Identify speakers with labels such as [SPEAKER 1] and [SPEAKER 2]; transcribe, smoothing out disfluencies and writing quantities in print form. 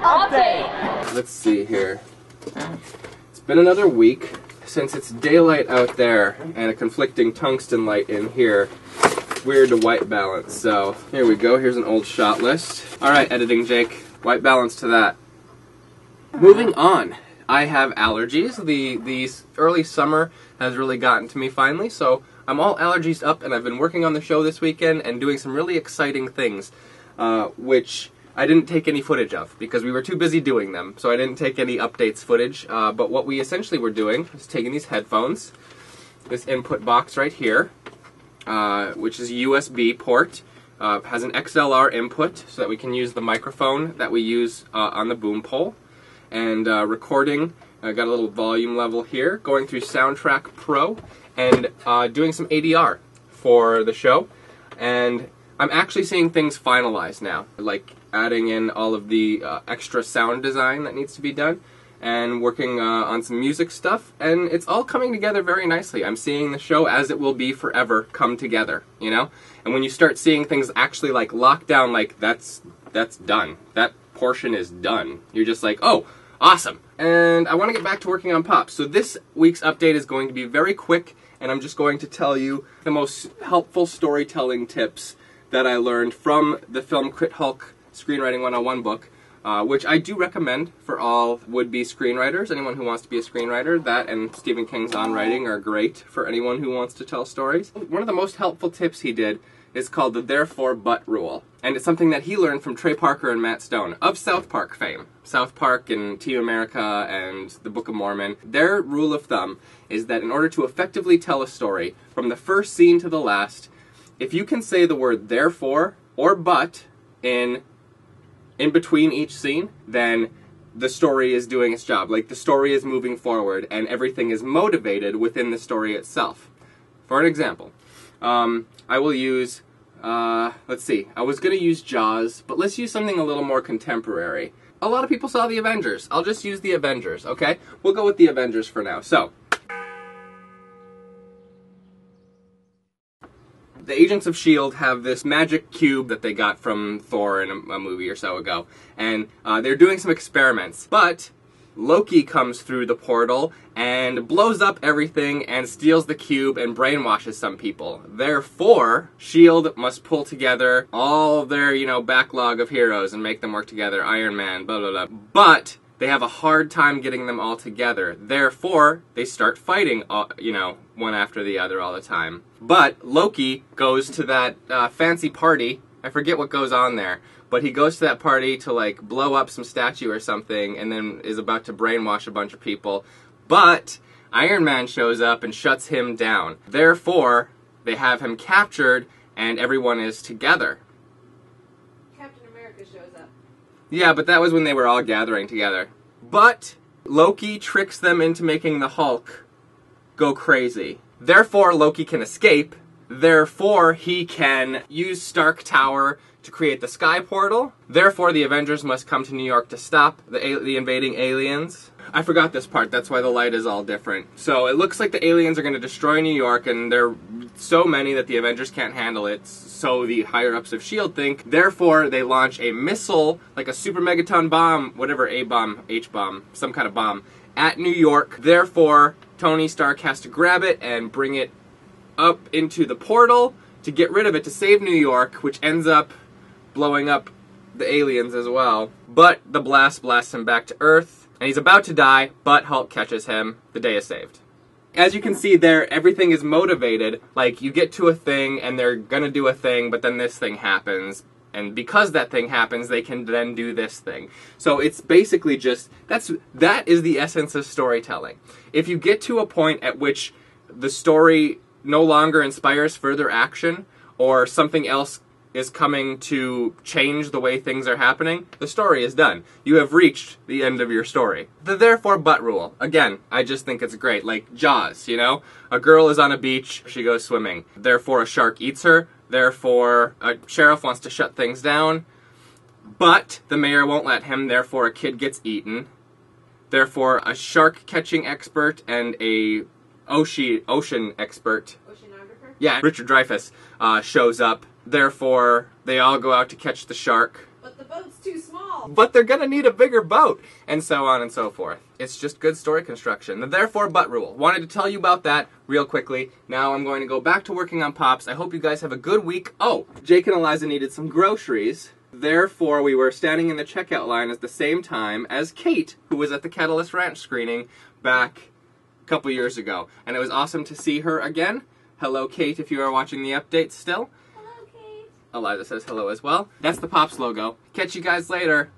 [SPEAKER 1] Update! Let's see here. It's been another week since it's daylight out there and a conflicting tungsten light in here. Weird to white balance, so here we go. Here's an old shot list. Alright, editing Jake, white balance to that. Moving on. I have allergies. The early summer has really gotten to me finally, so I'm all allergies up, and I've been working on the show this weekend and doing some really exciting things, which I didn't take any footage of because we were too busy doing them, so I didn't take any updates footage. But what we essentially were doing was taking these headphones, this input box right here, which is a USB port, has an XLR input so that we can use the microphone that we use on the boom pole, and recording. I got a little volume level here, going through Soundtrack Pro, and doing some ADR for the show. And I'm actually seeing things finalized now, like adding in all of the extra sound design that needs to be done, and working on some music stuff, and it's all coming together very nicely. I'm seeing the show as it will be forever come together, you know? And when you start seeing things actually like locked down, like that's done. That portion is done. You're just like, oh, awesome. And I want to get back to working on Pop. So this week's update is going to be very quick, and I'm just going to tell you the most helpful storytelling tips that I learned from the film Crit Hulk Screenwriting 101 book, which I do recommend for all would-be screenwriters, anyone who wants to be a screenwriter. That and Stephen King's On Writing are great for anyone who wants to tell stories. One of the most helpful tips he did is called the therefore but rule, and it's something that he learned from Trey Parker and Matt Stone of South Park fame. South Park and Team America and the Book of Mormon. Their rule of thumb is that in order to effectively tell a story, from the first scene to the last, if you can say the word therefore or but in between each scene, then the story is doing its job. Like, the story is moving forward and everything is motivated within the story itself. For an example, I will use, let's see, I was going to use Jaws, but let's use something a little more contemporary. A lot of people saw the Avengers. I'll just use the Avengers, okay? We'll go with the Avengers for now. So, the Agents of S.H.I.E.L.D. have this magic cube that they got from Thor in a movie or so ago, and they're doing some experiments, but Loki comes through the portal and blows up everything and steals the cube and brainwashes some people. Therefore, S.H.I.E.L.D. must pull together all of their, backlog of heroes and make them work together. Iron Man, blah, blah, blah. But they have a hard time getting them all together. Therefore, they start fighting, one after the other all the time. But Loki goes to that fancy party. I forget what goes on there. But he goes to that party to, like, blow up some statue or something, and then is about to brainwash a bunch of people. But Iron Man shows up and shuts him down. Therefore, they have him captured, and everyone is together.
[SPEAKER 2] Captain America shows up.
[SPEAKER 1] Yeah, but that was when they were all gathering together. But Loki tricks them into making the Hulk go crazy. Therefore, Loki can escape. Therefore, he can use Stark Tower to create the Sky Portal. Therefore, the Avengers must come to New York to stop the invading aliens. I forgot this part, that's why the light is all different. So it looks like the aliens are going to destroy New York, and there are so many that the Avengers can't handle it, so the higher-ups of S.H.I.E.L.D. think. Therefore, they launch a missile, like a super megaton bomb, whatever, A-bomb, H-bomb, some kind of bomb, at New York. Therefore, Tony Stark has to grab it and bring it up into the portal to get rid of it, to save New York, which ends up blowing up the aliens as well. But the blast blasts him back to Earth, and he's about to die, but Hulk catches him. The day is saved. As you can see there, everything is motivated. Like, you get to a thing, and they're gonna do a thing, but then this thing happens. And because that thing happens, they can then do this thing. So it's basically just, that is the essence of storytelling. If you get to a point at which the story no longer inspires further action, or something else is coming to change the way things are happening, the story is done. You have reached the end of your story. The therefore but rule. Again, I just think it's great. Like Jaws, A girl is on a beach, she goes swimming. Therefore a shark eats her. Therefore a sheriff wants to shut things down. But the mayor won't let him, therefore a kid gets eaten. Therefore a shark catching expert and a ocean expert.
[SPEAKER 2] Oceanographer?
[SPEAKER 1] Yeah, Richard Dreyfuss shows up. Therefore, they all go out to catch the shark.
[SPEAKER 2] But the boat's too small.
[SPEAKER 1] But they're gonna need a bigger boat, and so on and so forth. It's just good story construction. The therefore but rule. Wanted to tell you about that real quickly. Now I'm going to go back to working on Pops. I hope you guys have a good week. Oh, Jake and Eliza needed some groceries. Therefore, we were standing in the checkout line at the same time as Kate, who was at the Catalyst Ranch screening back a couple years ago. And it was awesome to see her again. Hello, Kate, if you are watching the updates still.
[SPEAKER 2] Hello, Kate.
[SPEAKER 1] Eliza says hello as well. That's the Pops logo. Catch you guys later.